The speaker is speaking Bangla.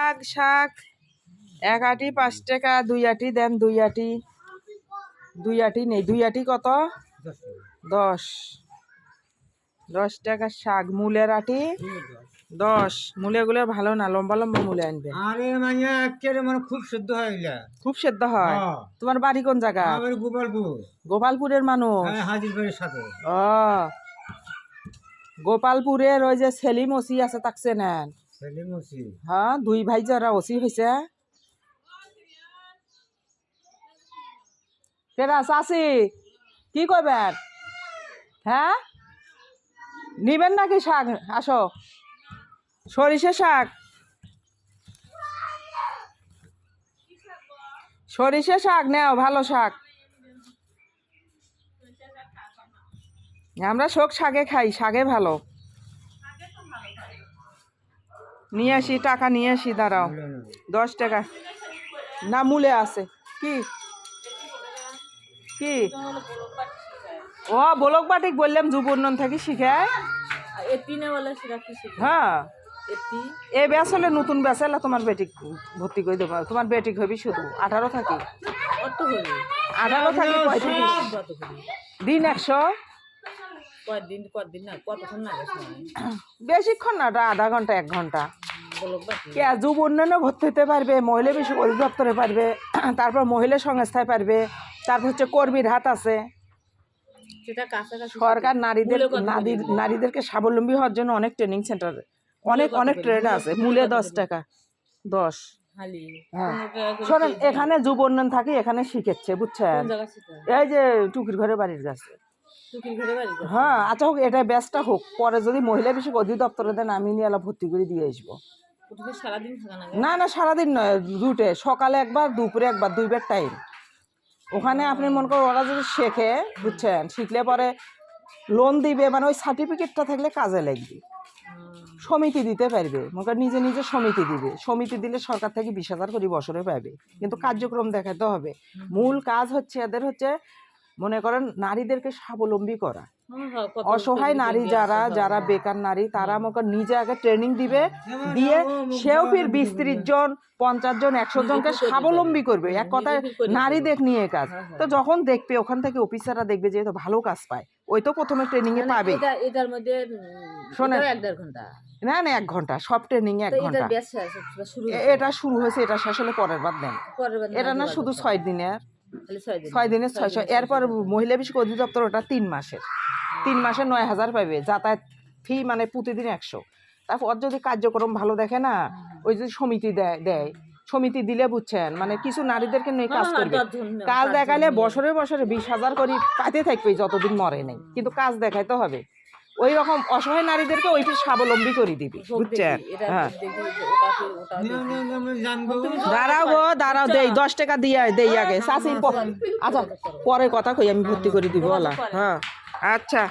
শাক শাক 1 আটি 5 টাকা, 2 আটি দেন, 2 আটি, 2 আটি নেই, 2 আটি কত? 10 টাকা শাক। মূলের আটি 10। মূলেগুলো ভালো না, লম্বা লম্বা মূলে আনবে। আরে মানে একেবারে মানে খুব শুদ্ধ হয় এগুলা। খুব সেদ্ধ হয়। তোমার বাড়ি কোন জায়গা? আমার গোপালপুর। গোপালপুরের মানুষ? হ্যাঁ, হাজিরবাড়ির সাথে। ও, গোপালপুরের ওই যে সেলিম ওসি আছে, তাকছে নেন। সেলিম ওসি? হ্যাঁ, 2 ভাই যারা ওসি হয়েছে। কেরা চাষি কি করবেন? হ্যাঁ, নিবেন নাকি শাক? আসো, সরিষা শাক, সরিষা শাক নেও, ভালো শাক। আমরা শোক শাকে খাই, শাকে ভালো। নিয়ে আসি, টাকা নিয়ে আসি, দাঁড়াও। 10 টাকা না, মূলে আছে। কি কি? ও, বলক বাটিক বললাম, যুবনন থেকে শিখায়। হ্যাঁ, এ ব্যাস হলে নতুন ব্যাস হলে তোমার বেটিক ভর্তি করে দেবো। তোমার বেটিক হবি শুধু 18 থাকি। 18 থাকি 35 দিন 100। বেশিক্ষণ না, আধা ঘন্টা 1 ঘন্টা। কে যুব উন্নয়নে ভর্তি হতে পারবে, মহিলা বিষয়ক অধিদপ্তরে পারবে, তারপর মহিলা সংস্থায় পারবে, তারপর হচ্ছে কর্মীর হাত আছে। সরকার নারীদেরকে স্বাবলম্বী হওয়ার জন্য অনেক ট্রেনিং সেন্টার, অনেক ট্রেড আছে। মূলে 10 টাকা 10। হ্যাঁ, শোনেন, এখানে যুব উন্নয়ন থাকি, এখানে শিখেছে, বুঝছেন? এই যে টুকির ঘরে বাড়ির কাছে। হ্যাঁ, আচ্ছা হোক, এটা ব্যস্তা হোক, পরে যদি মহিলা বিষয়ক অধিদপ্তরে দেন, আমি নিয়ে এলা ভর্তি করে দিয়ে আসবো। না না, সারাদিন নয়, রুটে সকালে একবার, দুপুরে একবার, 2 বার টাইম। ওখানে আপনি মনে করেন ওরা যদি শেখে, বুঝছেন, শিখলে পরে লোন দিবে, মানে ওই সার্টিফিকেটটা থাকলে কাজে লাগবে। সমিতি দিতে পারবে, মনে করেন নিজে নিজে সমিতি দিবে। সমিতি দিলে সরকার থেকে 20,000 করে বছরে পাবে, কিন্তু কার্যক্রম দেখাতে হবে। মূল কাজ হচ্ছে এদের হচ্ছে মনে করেন নারীদেরকে স্বাবলম্বী করা। অসহায় নারী যারা বেকার নারী, তারা আমাকে নিজে আগে ট্রেনিং দিবে, দিয়ে সেও ফির 20-30 জন 50 জন 100 জনকে স্বাবলম্বী করবে। এক কথায় নারী দেখ নিয়ে কাজ। তো যখন দেখবে ওখান থেকে অফিসাররা দেখবে যে ভালো কাজ পায়, ওই তো প্রথমে ট্রেনিং এ পাবে। শোনেন, না না, 1 ঘন্টা সব ট্রেনিং এ 1 ঘন্টা। এটা শুরু হয়েছে, এটা শেষ হলে পরের বার দেন। এটা না শুধু 6 দিনের, 6 দিনের 600। এরপর মহিলা বিষয়ক অধিদপ্তর ওটা 3 মাসের, 3 মাসে 9,000 পাবে। যাতায়াত ফি মানে প্রতিদিন 100। তারপর যদি কার্যক্রম ভালো দেখে না, ওই যে সমিতি দেয়, সমিতি দিলে, বুঝছেন, মানে কিছু নারীদেরকে নিয়ে কাজ করবে। কাজ দেখালে বছরে 20,000 করে পাইতে থাকবে যতদিন মরে নেই, কিন্তু কাজ দেখাইতে হবে। ওই রকম অসহায় নারীদেরকে ওই স্বাবলম্বী করে দিবি, বুঝছেন? হ্যাঁ, দাঁড়াও গো, দাঁড়াও, দেই 10 টাকা দিয়ে দেই আগে। চাষি আচ্ছা, পরে কথা কই, আমি ভর্তি করে দিব ওলা। হ্যাঁ, আচ্ছা।